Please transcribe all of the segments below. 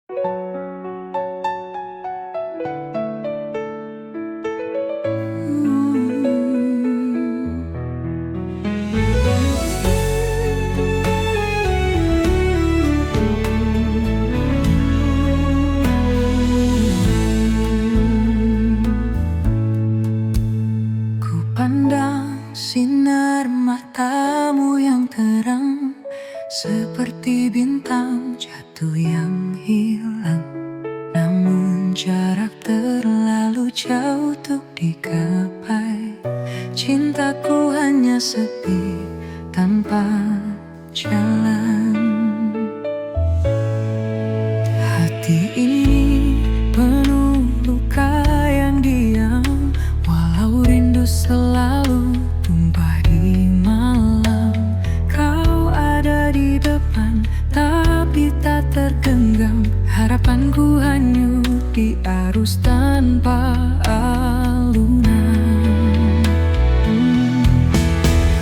Ku pandang sinar matamu yang terang, seperti bintang jatuh yang hilang. Namun jarak terlalu jauh untuk digapai. Cintaku hanya sepi tanpa jalan. Hati ini penuh luka yang diam, walau rindu selalu tumpah di malam. Kau ada di depan, tapi tak tergenggam. Harapanku hanyut di arus tanpa alunan.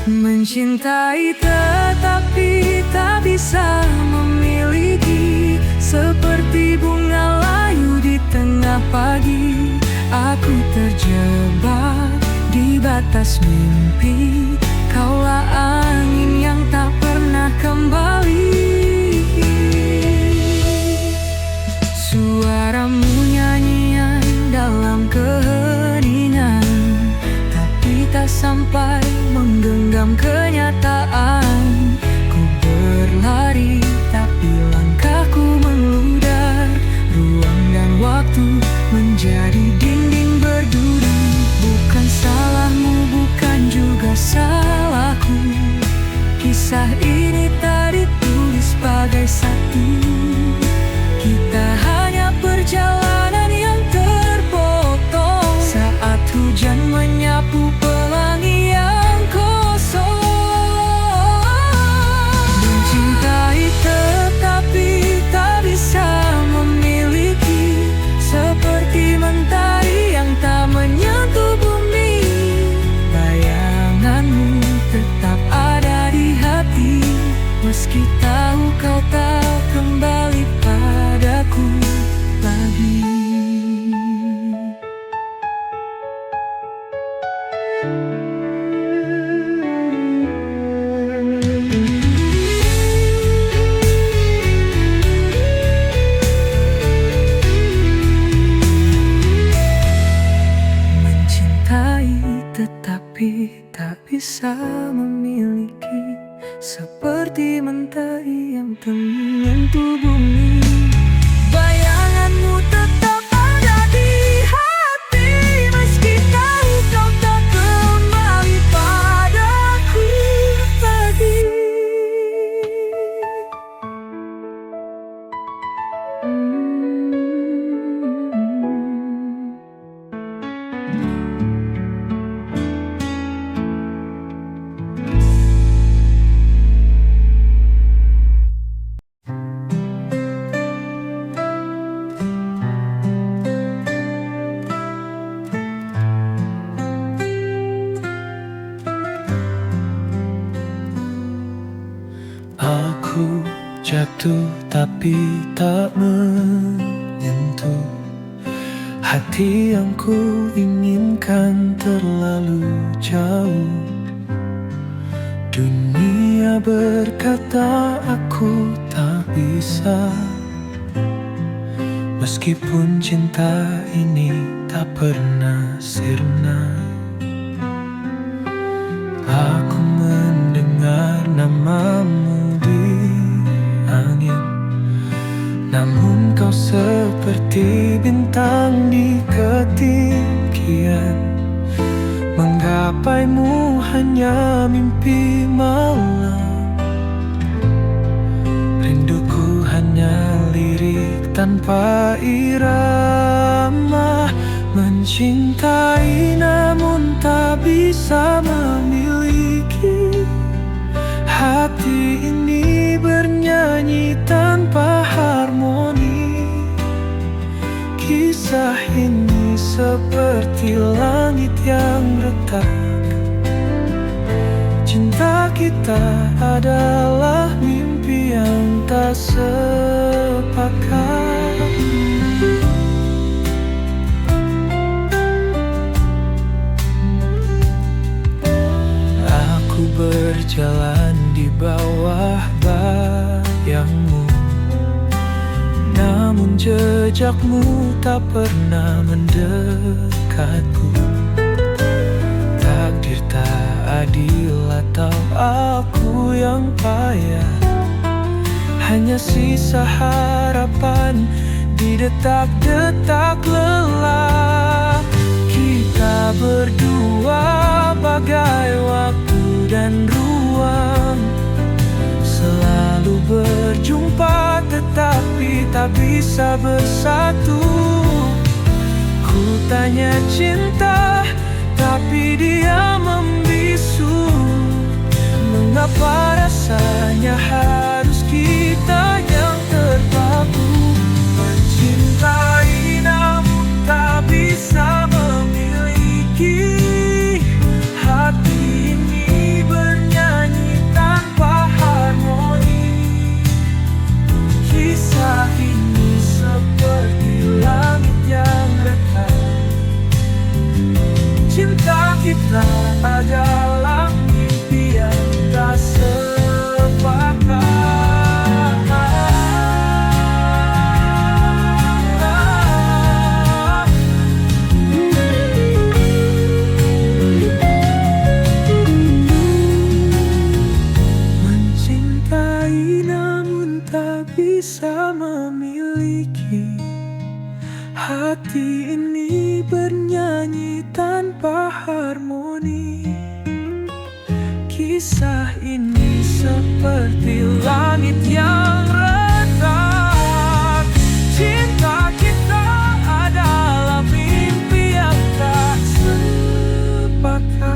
Mencintai tetapi tak bisa memiliki, seperti bunga layu di tengah pagi. Aku terjebak di batas mimpi, kaulah angin yang tak pernah kembali. Suaramu nyanyian dalam keheningan, tapi tak sampai menggenggam kenyataan. Ku berlari tapi langkahku meludar, ruang dan waktu menjadi dinding berduri. Bukan salahmu, bukan juga salahku. Kisah ini tak ditulis bagai satu. Kita hanya perjalanan yang terpotong saat hujan menyapu pelangi yang kosong. Mencintai tetapi tak bisa memiliki, seperti mentari yang tak menyentuh bumi. Bayanganmu tetap ada di hati, meski tahu kau tak kembali padaku lagi. Mencintai tetapi tak bisa memiliki, seperti mentari yang tak menyentuh bumi. Bayanganmu tetap ada di hati, meski tahu kau tak kembali padaku lagi. Aku jatuh tapi tak menyentuh hati yang ku inginkan terlalu jauh. Dunia berkata aku tak bisa, meskipun cinta ini tak pernah sirna. Aku mendengar namamu di angin, namun kau seperti bintang di ketinggian. Menggapaimu hanya mimpi malam, rinduku hanya lirik tanpa irama. Mencintai namun tak bisa memiliki, hati ini bernyanyi tanpa harmoni. Kisah ini seperti langit yang retak. Cinta kita adalah mimpi yang tak sepakat. namun jejakmu tak pernah mendekatku. Takdir tak adil atau aku yang payah, hanya sisa harapan di detak-detak lelah. Kita berdua bagai waktu dan ruang, selalu berjumpa tetapi tak bisa bersatu. Ku tanya cinta tapi dia membisu. Mengapa rasanya harus kita yang terpaku? Mencintai namun tak bisa memiliki. Hati ini bernyanyi tanpa harmoni. Kisah ini seperti langit yang retak. Cinta kita adalah mimpi yang tak sepakat. Mencintai namun tak bisa memiliki. Hati ini bernyanyi tanpa harmoni. Kisah ini seperti langit yang retak. Cinta kita adalah mimpi yang tak sepakat.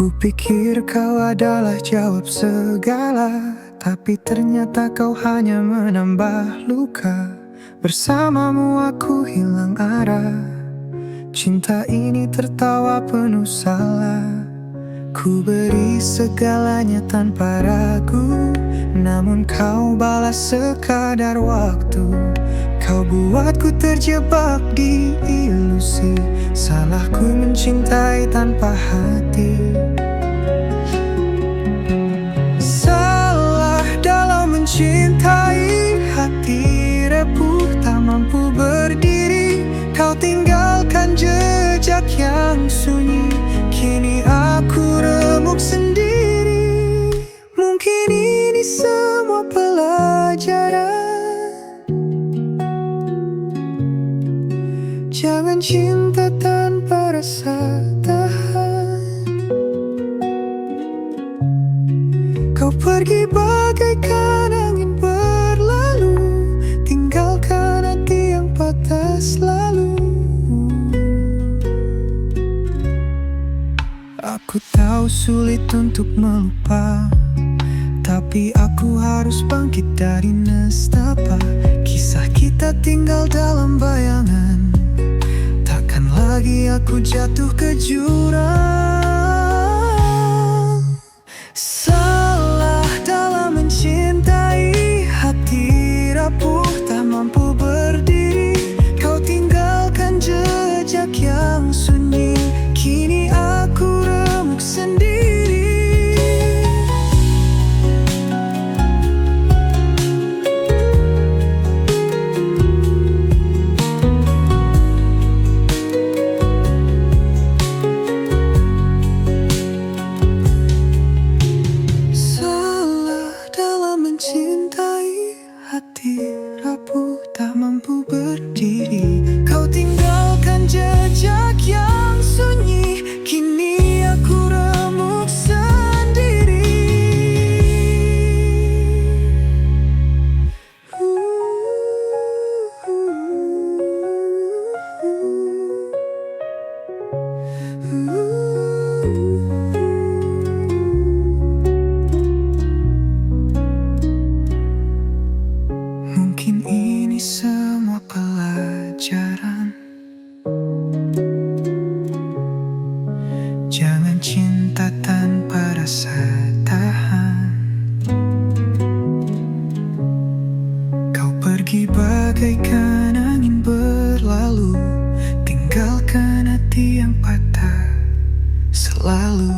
Kupikir kau adalah jawab segala, tapi ternyata kau hanya menambah luka. Bersamamu aku hilang arah. Cinta ini tertawa penuh salah. Ku beri segalanya tanpa ragu, namun kau balas sekadar waktu. Kau buatku terjebak di ilusi. Salahku mencintai tanpa hati. Salah dalam mencintai, hati repuh tak mampu berdiri. Kau tinggalkan jejak yang sunyi, kini aku remuk sendiri. Mungkin ini semua pelajaran. Jangan cinta tanpa rasa tahan. Kau pergi bagaikan angin berlalu, tinggalkan hati yang patah selalu. Aku tahu sulit untuk melupa, tapi aku harus bangkit dari nestapa. Kisah kita tinggal dalam bayangan, takkan lagi aku jatuh ke jurang. Salah dalam mencintai, hati rapuh tak mampu berdiri. Kau tinggalkan jejak yang sunyi, kini aku remuk sendiri. bagaikan angin berlalu, tinggalkan hati yang patah selalu.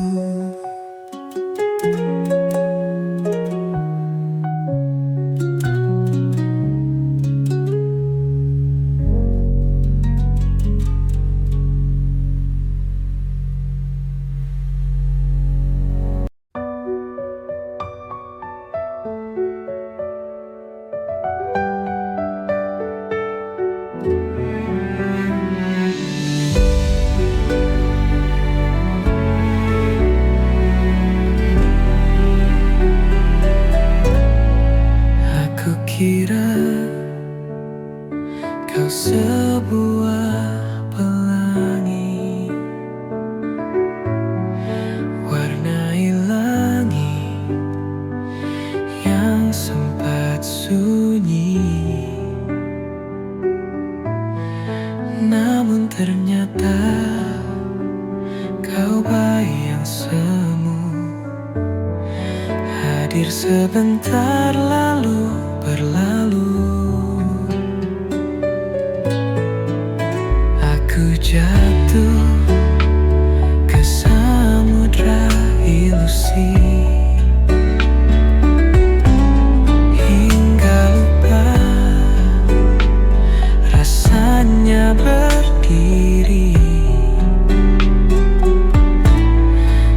Kira kau sebuah pelangi, warnai langit yang sempat sunyi. Namun ternyata kau bayang semu, hadir sebentar lalu berlalu. Aku jatuh ke samudra ilusi, hingga lupa rasanya berdiri.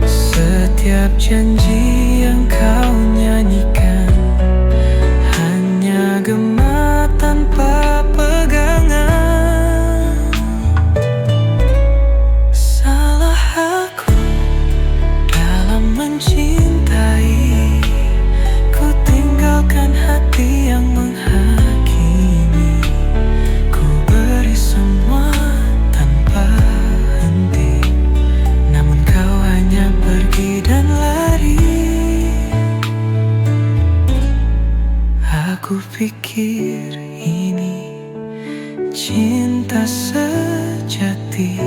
Setiap janji yang kau nyanyikan hanya gema tanpa pegangan. Salah aku dalam mencintai, ku tinggalkan hati yang menghakimi. Ku beri semua tanpa henti, namun kau hanya pergi dan lari. Aku pikir ini cinta sejati,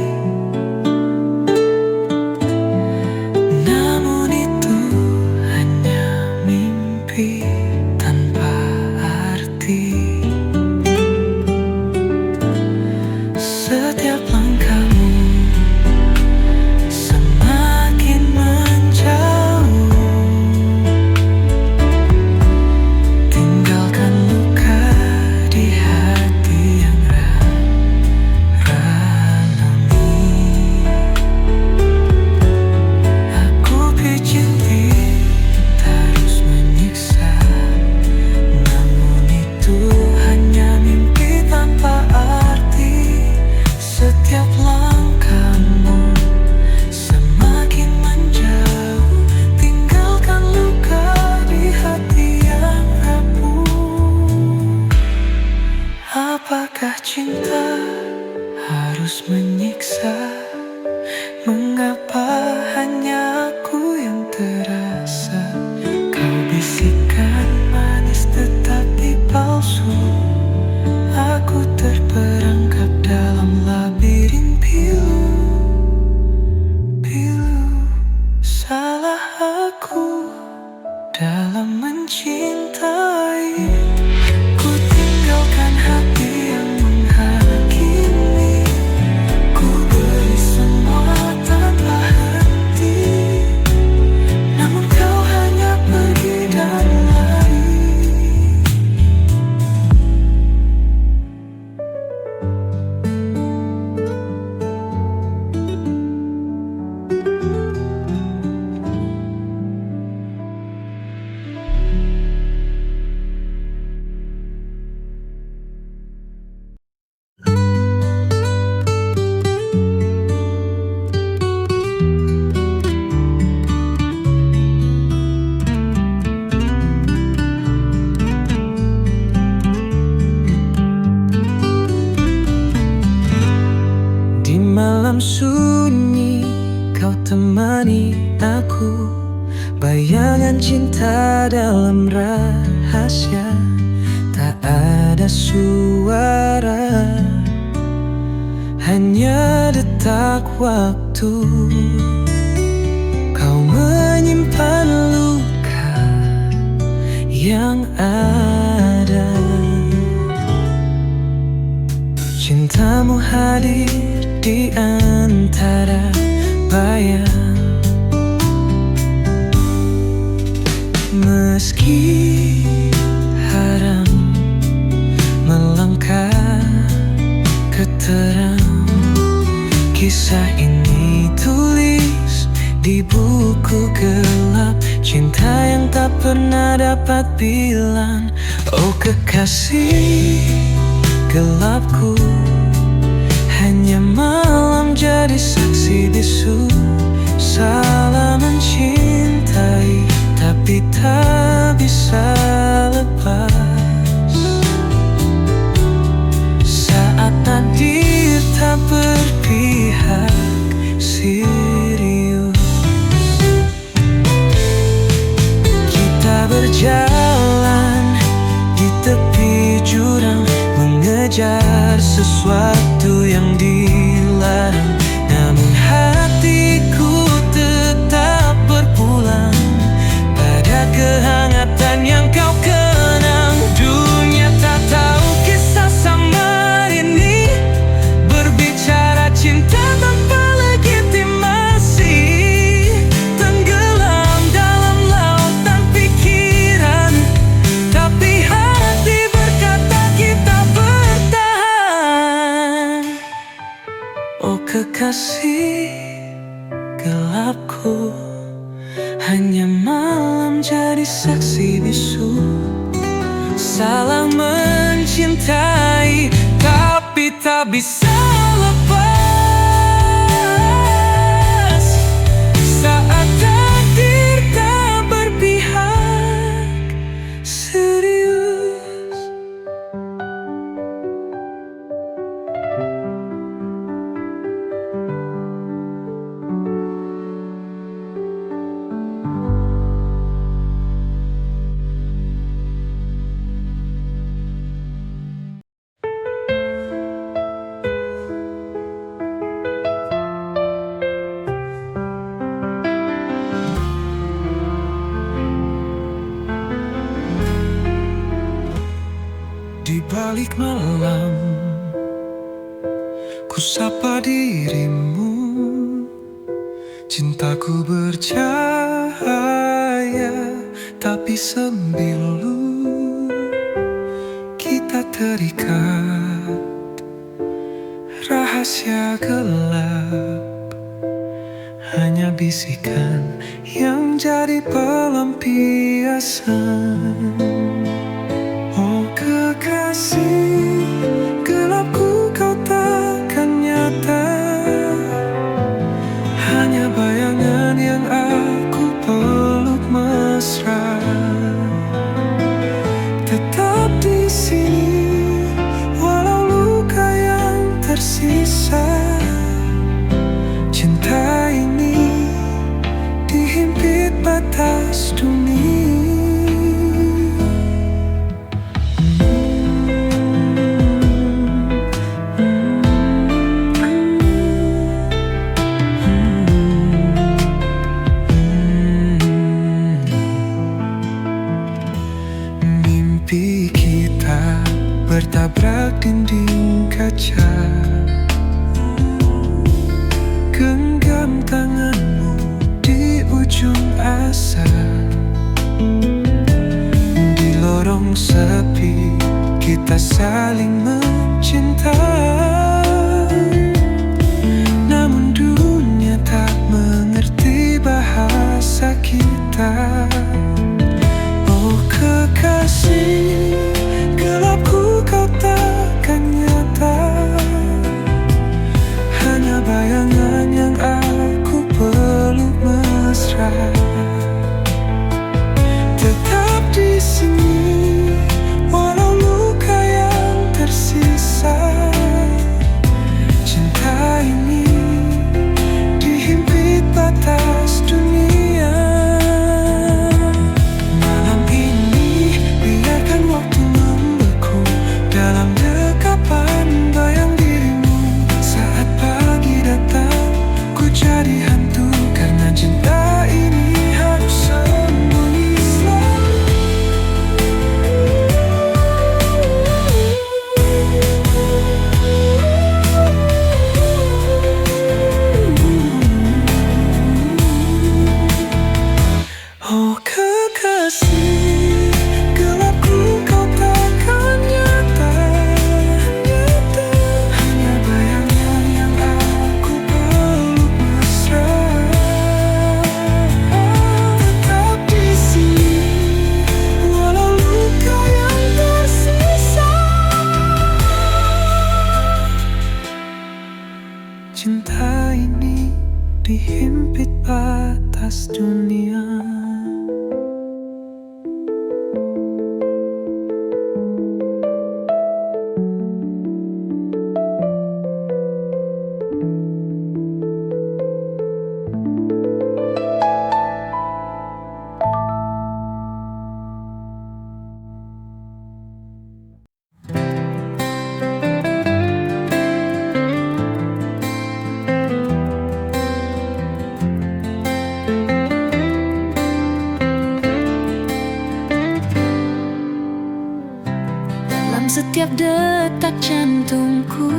namun itu hanya mimpi tanpa arti. Setiap langkahmu semakin menjauh, tinggalkan luka di hati yang ralami. Aku pijit terus menyiksa, namun itu hanya mimpi tanpa arti. Setiap langkahmu semakin menjauh, tinggalkan luka di hati yang rapuh. Apakah cinta harus menyiksa? Mengapa hanya aku yang terasa? Kau bisikan manis tetapi palsu. Aku terperangkap dalam labirin pilu. Salah aku dalam mencintai, ku tinggalkan hati yang menghakimi. Ku beri semua tanpa henti, namun kau hanya pergi dan lari. Di malam sunyi kau temani aku, bayangan cinta dalam rahasia. Tak ada suara, hanya detak waktu. Kau menyimpan luka yang ada. Rasamu hadir di antara bayang. Meski haram melangkah ke terang, kisah ini tulis di buku gelap, cinta yang tak pernah dapat bilang. Oh kekasih gelapku, hanya malam jadi saksi bisu. Salah mencintai tapi tak bisa lepas. Saat takdir tak berpihak serius, kita berjalan di tepi jurang, mengejar sesuatu yang dilarang. Namun hatiku tetap berpulang pada kehangatan yang kau kenang. Dunia tak tahu kisah samar ini, berbicara cinta tanpa legitimasi. Tenggelam dalam lautan pikiran, tapi hati berkata kita bertahan. Oh kekasih gelapku, hanya malam jadi saksi bisu. Salah mencintai tapi tak bisa lepas. Saat takdir tak berpihak serius. Di balik malam, ku sapa dirimu. Cintaku bercahaya, tapi sembilu. Kita terikat rahasia gelap, hanya bisikan yang jadi pelampiasan. Oh kekasih gelapku, kau takkan nyata, hanya bayangan yang aku peluk mesra. Tetap di sini walau luka yang tersisa. Cinta ini dihimpit batas dunia. Mimpi kita bertabrak dinding kaca. Genggam tanganmu di ujung asa. Di lorong sepi kita saling mencinta. Namun dunia tak mengerti bahasa kita. Oh kekasih gelapku, kau takkan nyata, hanya bayangan yang aku peluk mesra. Tetap di sini walau luka yang tersisa. kasih, gelapku kau takkan nyata. Hanya bayangan yang aku peluk mesra. Tetap di sini, walau luka yang tersisa. Cinta ini dihimpit batas dunia. Setiap detak jantungku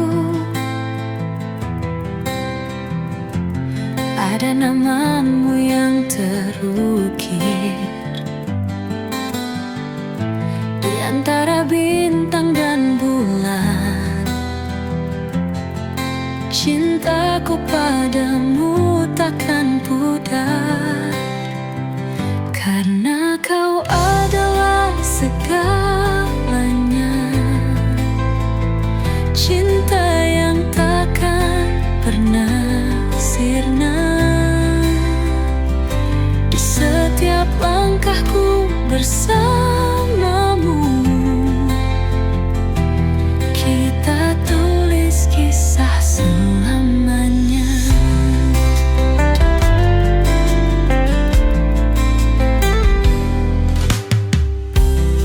ada namamu yang terukir di antara bintang dan bulan. Cintaku padamu takkan pudar, karena kau adalah segalanya. Cinta yang takkan pernah sirna. Di setiap langkahku bersamamu, kita tulis kisah selamanya.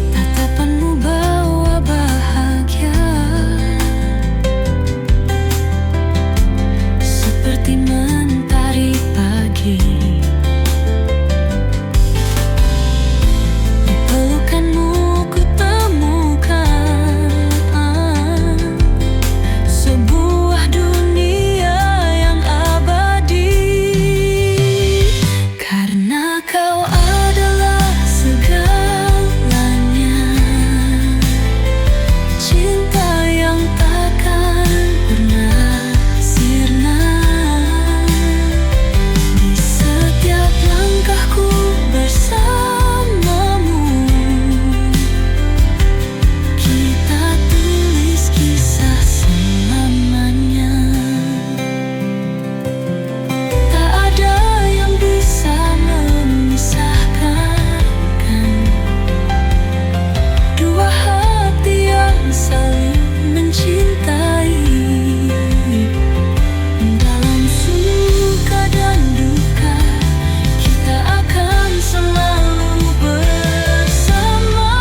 Tatapanmu bawa bahagia, seperti mentari pagi. Di pelukanmu ku temukan sebuah dunia yang abadi. Karena kau adalah segalanya. Cinta yang takkan pernah sirna. Di setiap langkahku bersamamu, kita tulis kisah selamanya. Tak ada yang bisa memisahkan dua hati yang saling mencintai. Dalam suka dan duka, kita akan selalu bersama.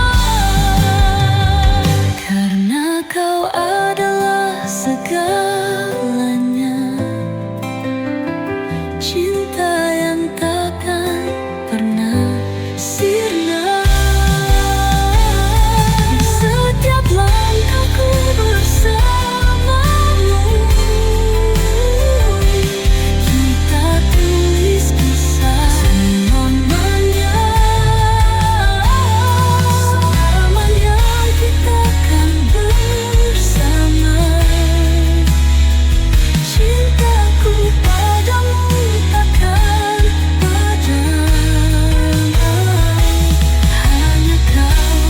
Karena kau adalah segalanya. Cinta yang takkan pernah sirna. Di setiap langkahku bersamamu, kita tulis kisah selamanya. Selamanya kita akan bersama. Cintaku padamu takkan padam. Hanya kau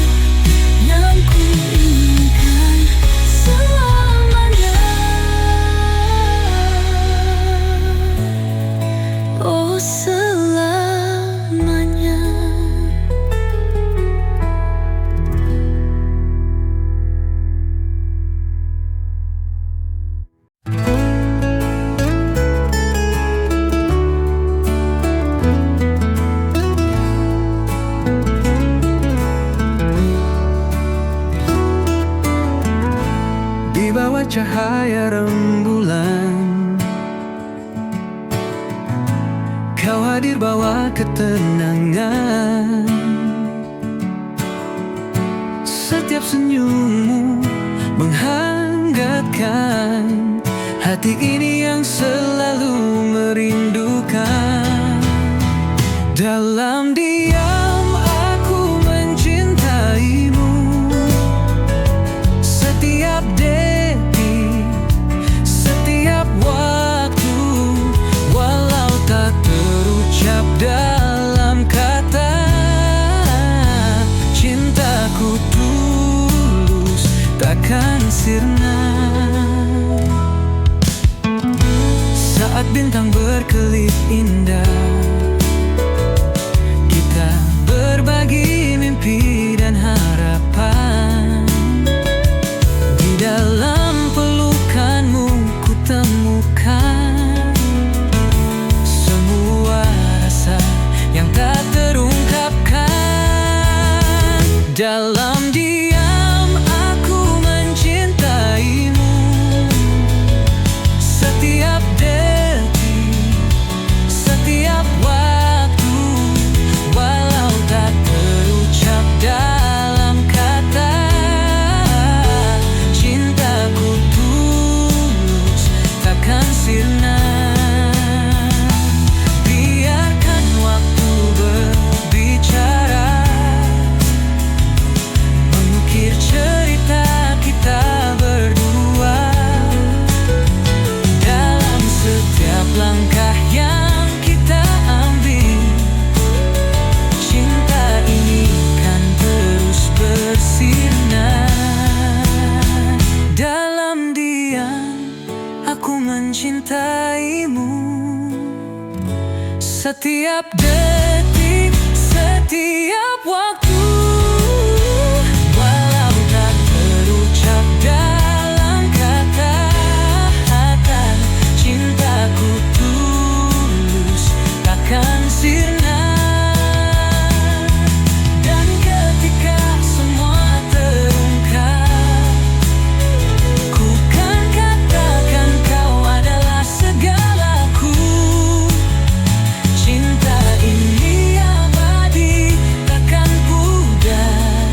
yang kuinginkan selamanya. Oh, selamanya. Di bawah cahaya rembulan, kau hadir bawa ketenangan. Setiap senyummu menghangatkan hati ini yang selalu merindukan. Dalam diam aku Dalam diam aku mencintaimu. Setiap detik, setiap waktu, walau tak terucap dalam kata, cintaku tulus takkan sirna. Biarkan waktu berbicara, mengukir cerita kita berdua. Dalam setiap langkah yang kita ambil, cinta ini kan terus bersinar. Dalam diam aku mencintaimu. Setiap detik, setiap waktu, walau tak terucap dalam kata-kata, cintaku tulus takkan sirna. Dan ketika semua terungkap, ku kan katakan kau adalah segalaku. Cinta ini abadi, takkan pudar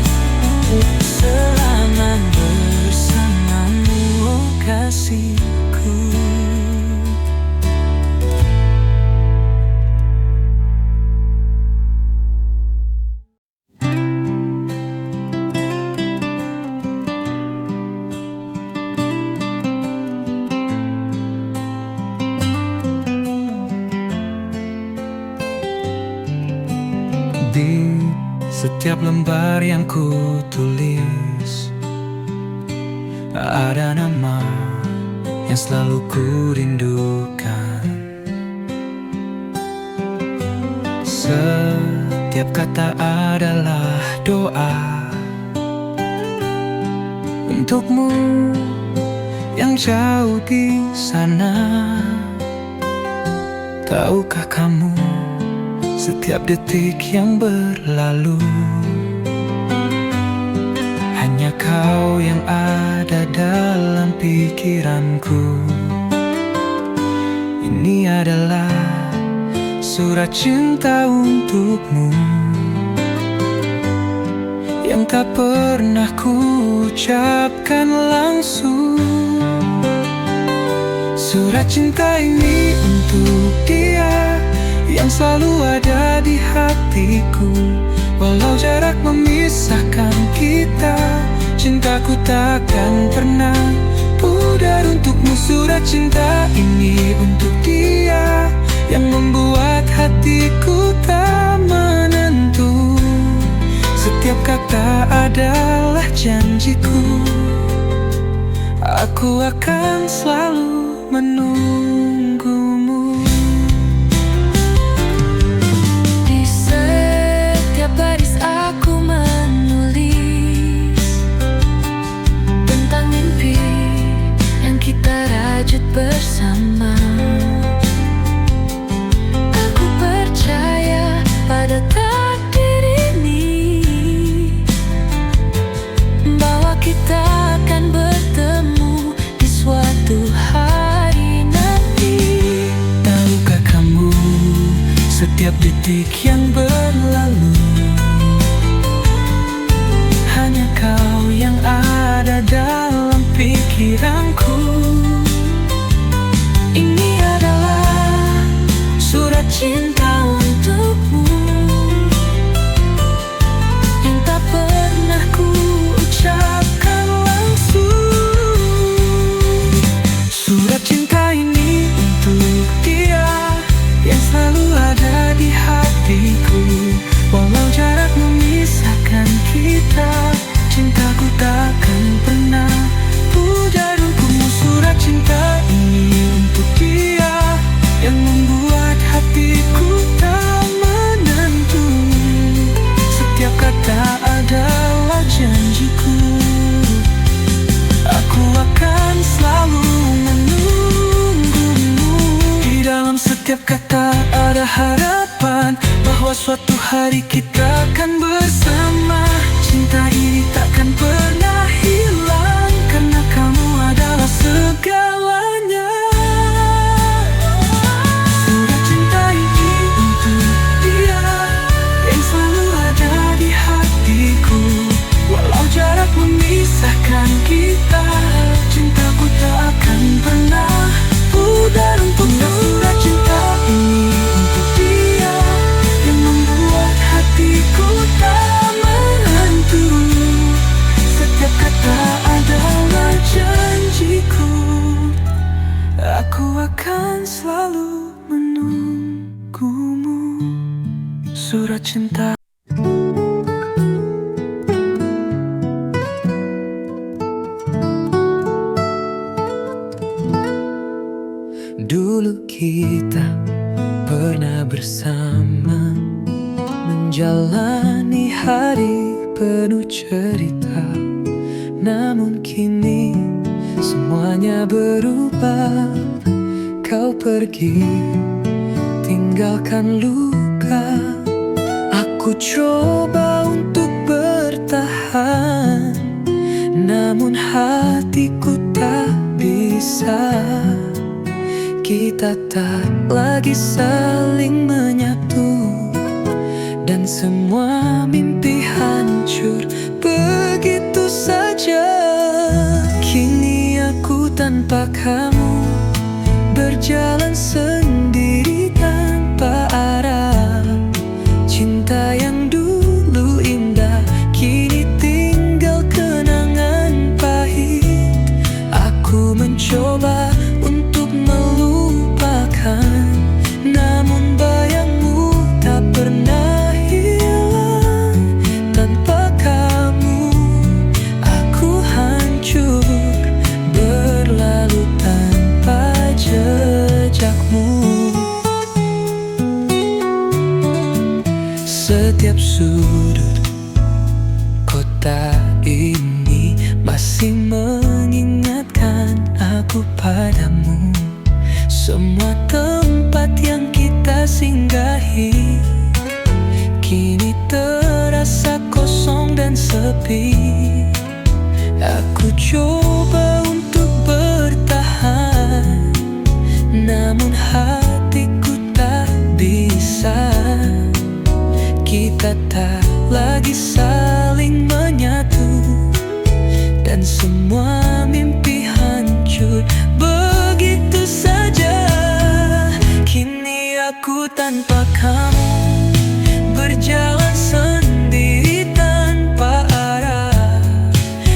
selama bersamamu, oh kasihku. Di setiap lembar yang ku tulis, ada nama yang selalu ku rindukan. Setiap kata adalah doa untukmu yang jauh di sana. Tahukah kamu, setiap detik yang berlalu, hanya kau yang ada dalam pikiranku. Ini adalah surat cinta untukmu yang tak pernah ku ucapkan langsung. Surat cinta ini untuk dia yang selalu ada di hatiku. Walau jarak memisahkan kita, cintaku takkan pernah pudar untukmu. Surat cinta ini untuk dia yang membuat hatiku tak menentu. Setiap kata adalah janjiku, aku akan selalu menunggumu. Di setiap baris aku menulis tentang mimpi yang kita rajut bersama. Aku percaya pada takdir ini, bahwa kita akan bertemu di suatu hari nanti. Tahukah kamu, setiap detik yang berlalu, hanya kau yang ada dalam pikiranku. Ini adalah surat cinta untukmu yang tak pernah ku ucapkan langsung. Surat cinta ini untuk dia yang selalu ada di hatiku. Walau jarak memisahkan kita, cintaku takkan pernah pudar untukmu. Surat cinta ini untuk dia yang membuat hatiku tak menentu. Setiap kata adalah janjiku, aku akan selalu menunggumu. Di dalam setiap kata ada harapan bahwa suatu hari kita akan bersama. Cinta cinta. Dulu kita pernah bersama menjalani hari penuh cerita. Namun kini semuanya berubah. Kau pergi tinggalkan luka. Aku coba untuk bertahan, namun hatiku tak bisa. Kita tak lagi saling menyatu, dan semua mimpi hancur begitu saja. Kini aku tanpa kamu berjalan sendiri tanpa arah. Cinta yang dulu indah kini tinggal kenangan pahit. Aku mencoba untuk melupakan, namun bayangmu tak pernah hilang. Tanpa kamu aku hancur, berlalu tanpa jejakmu. Setiap sudut kota ini masih mengingatkan aku padamu. Semua tempat yang kita singgahi kini terasa kosong dan sepi. Aku coba untuk bertahan, namun hatiku tak bisa. Kita tak lagi saling menyatu, dan semua mimpi hancur begitu saja. Kini aku tanpa kamu berjalan sendiri tanpa arah.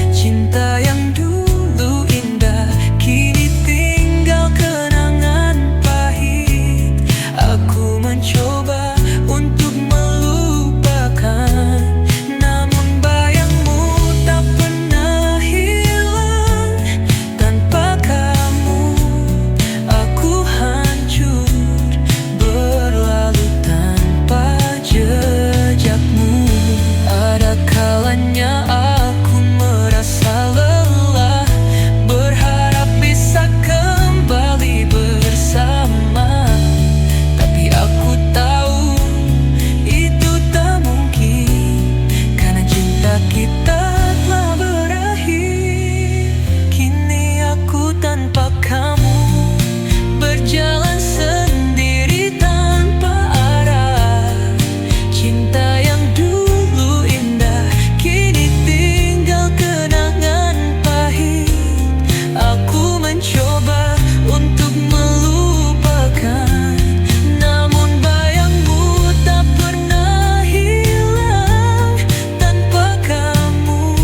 Cinta yang dulu indah kini tinggal kenangan pahit. Aku mencoba untuk melupakan, namun bayangmu tak pernah hilang. Tanpa kamu aku hancur, berlalu tanpa jejakmu. Ada kalanya aku merasa lelah, berharap bisa kembali bersama. Tapi aku tahu itu tak mungkin, karena cinta kita telah berakhir. Kini aku tanpa kamu berjalan sendiri tanpa arah. Cinta yang dulu indah kini tinggal kenangan pahit. Aku mencoba untuk melupakan, namun bayangmu tak pernah hilang. Tanpa kamu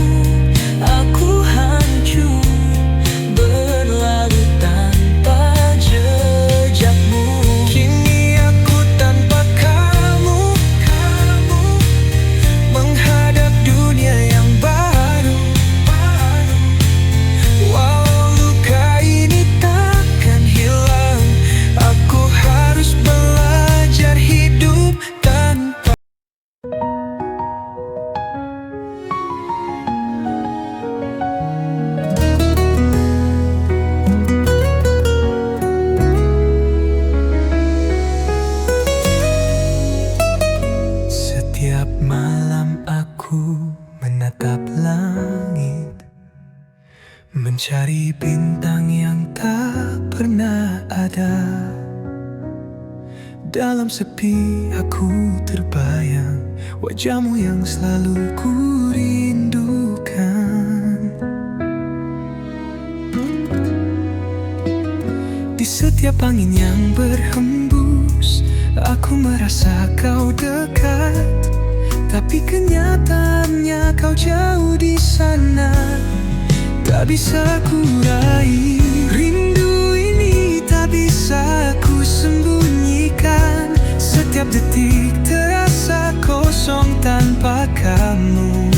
aku hancur, berlalu tanpa jejakmu. Kini aku tanpa kamu menghadap dunia yang baru. Walau luka ini takkan hilang, aku harus belajar hidup tanpa. Setiap malam aku menatap langit, mencari bintang yang tak pernah ada. Dalam sepi aku terbayang wajahmu yang selalu ku rindukan. Di setiap angin yang berhembus, aku merasa kau dekat. Tapi kenyataannya kau jauh di sana, tak bisa ku raih. Rindu ini tak bisa ku sembunyikan. Setiap detik terasa kosong. kosong tanpa kamu.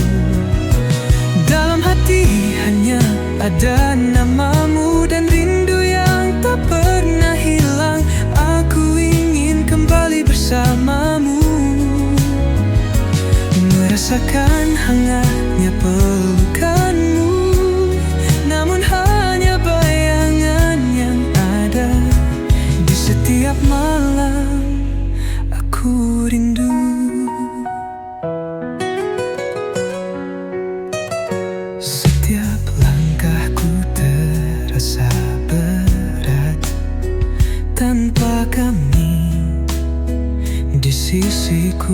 Dalam hati hanya ada namamu dan rindu yang tak pernah hilang. Aku ingin kembali bersamamu, merasakan hangatnya pelukanmu. Namun hanya bayangan yang ada di setiap malam aku rindu. Setiap langkahku terasa berat tanpa kami di sisiku.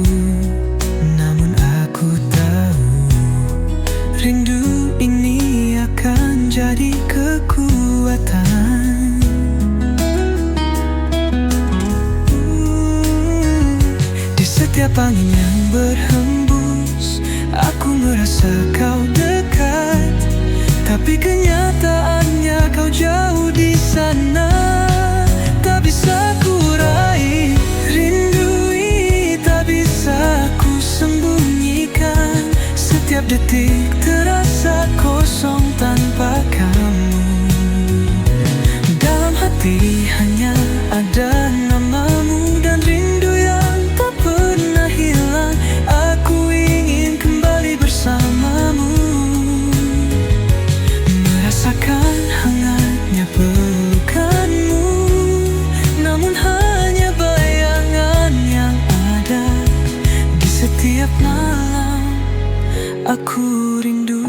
Namun aku tahu rindu ini akan jadi kekuatan. Di setiap angin yang berhembus, aku merasa kau dekat. Tapi kenyataannya kau jauh di sana. Tak bisa ku raih rindu ini, tak bisa ku sembunyikan. Setiap detik terasa kosong tanpa kamu. Dalam hati hanya ada namamu dan rindu yang tak pernah hilang. Aku ingin kembali bersamamu, merasakan hangatnya pelukanmu. Namun hanya bayangan yang ada di setiap malam aku rindu.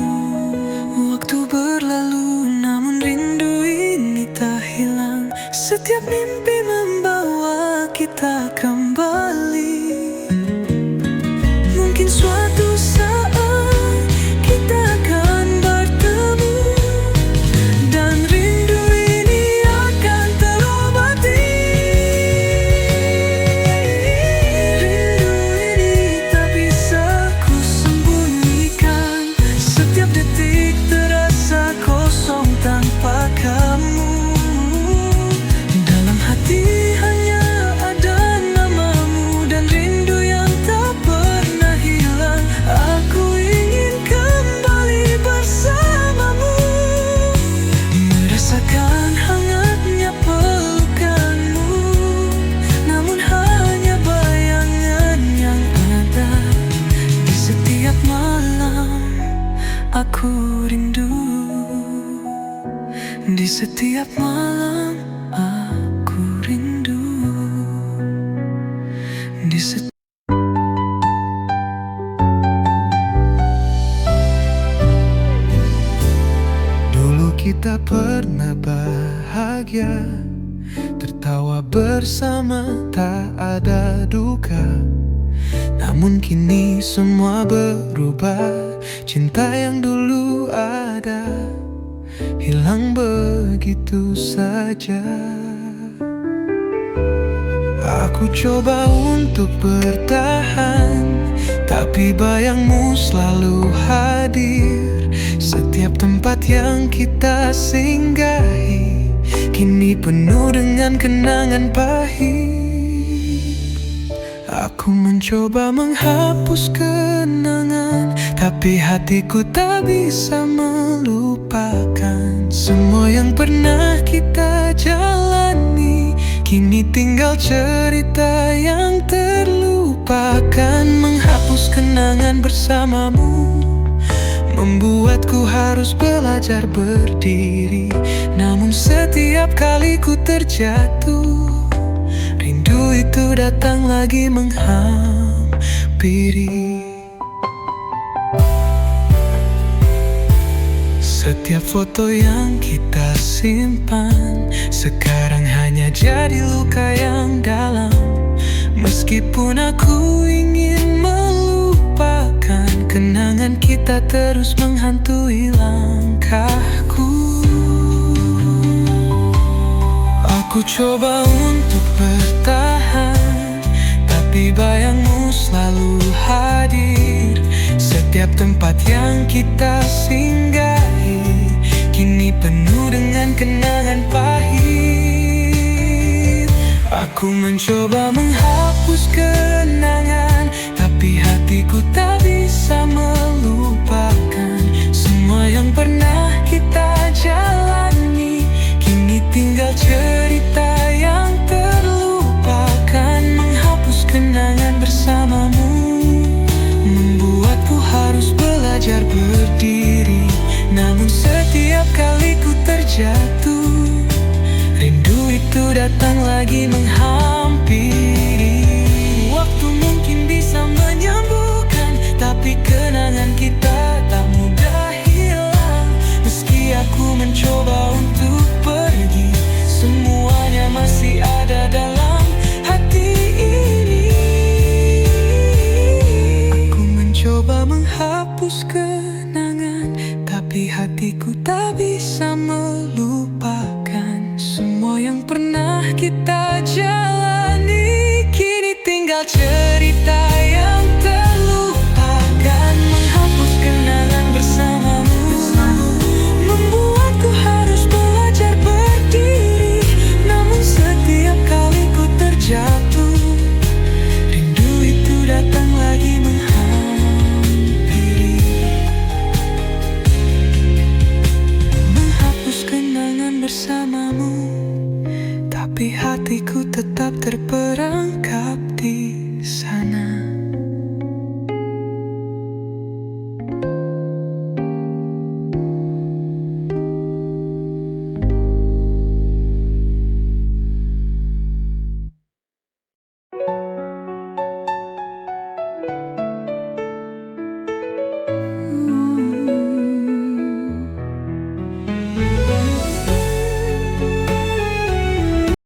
Waktu berlalu namun rindu ini tak hilang. Setiap mimpi membawa kita kembali. Mungkin suatu saat kita akan bertemu dan rindu ini akan terobati. Rindu ini tak bisa ku sembunyikan. Setiap detik terasa kosong tanpa kamu. Dalam hati hanya ada namamu dan rindu yang tak pernah hilang. Aku ingin kembali bersamamu, merasakan hangatnya pelukanmu. Namun hanya bayangan yang ada di setiap malam aku rindu. Di setiap malam aku rindu. Di setiap Dulu kita pernah bahagia, tertawa bersama, tak ada duka. Namun kini semua berubah. Cinta yang dulu ada hilang begitu saja. Aku coba untuk bertahan, tapi bayangmu selalu hadir. Setiap tempat yang kita singgahi kini penuh dengan kenangan pahit. Aku mencoba menghapus kenangan, tapi hatiku tak bisa melupakan. Semua yang pernah kita jalani kini tinggal cerita yang terlupakan. Menghapus kenangan bersamamu membuatku harus belajar berdiri. Namun setiap kali ku terjatuh, rindu itu datang lagi menghampiri. Setiap foto yang kita simpan sekarang hanya jadi luka yang dalam. Meskipun aku ingin melupakan, kenangan kita terus menghantui langkahku. Aku coba untuk bertahan, tapi bayangmu selalu hadir. Setiap tempat yang kita singgahi kini penuh dengan kenangan pahit. Aku mencoba menghapus kenangan, tapi tapi hatiku tak bisa melupakan semua yang pernah kita jalani. Kini tinggal cerita yang terlupakan, menghapus kenangan bersamamu, membuatku harus belajar berdiri. Namun setiap kali ku terjatuh, rindu itu datang lagi menghampiri. Waktu mungkin bisa menyembuhkan, tapi kenangan kita tak mudah hilang. Meski aku mencoba untuk pergi, semuanya masih ada dalam hati ini. Aku mencoba menghapus kenangan, tapi hatiku tak bisa melupakan semua yang pernah kita jalani. Kini tinggal cerita